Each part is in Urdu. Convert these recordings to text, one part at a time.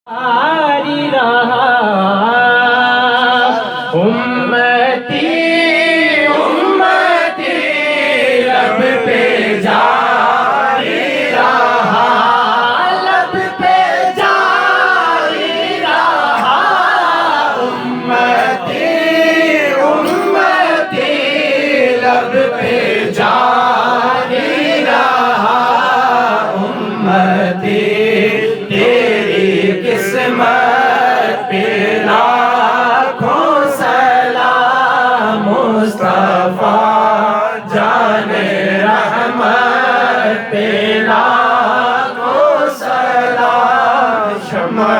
جاری رہا امتی امتی لب پہ جاری رہا لب پہ جاری رہا امتی امتی لب پہ جاری رہا امتی قسمت پہ لاکھوں سلام مصطفیٰ جان رحمت پہ لاکھوں سلام شمع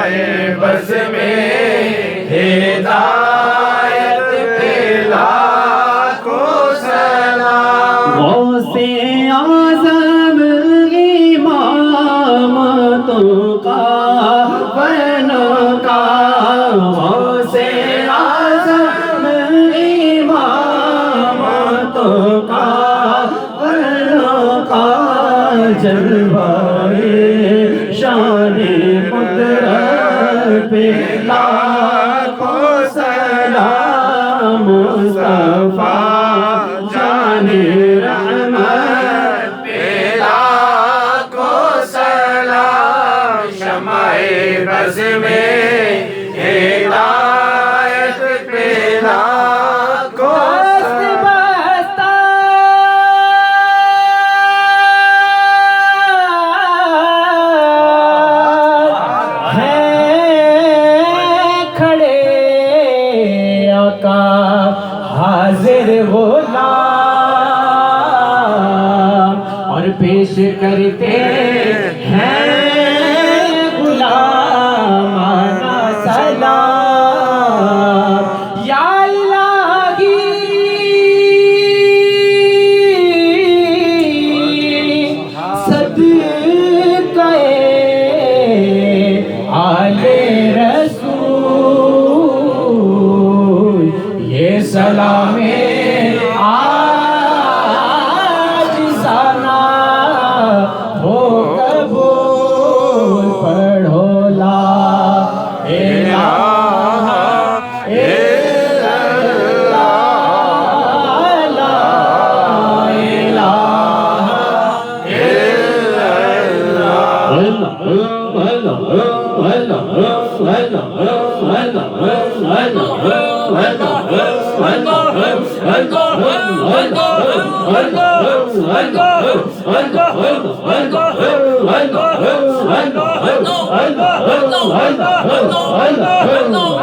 بز میں ہدایت پہ لاکھوں سلام غوث اعظم امامتوں کا جلوائے شان قدرت پہ لاکھوں سلام مصطفیٰ جان رحمت پہ لاکھوں سلام شمع بز میں ہدایت پہ لاکھوں حاضر غلام اور پیش کرتے ہیں غلامانہ سلام یا الہی صدقہ آل سلام آج سنا ہو قبول پڑھو لا الہ الا اللہ لا الہ الا اللہ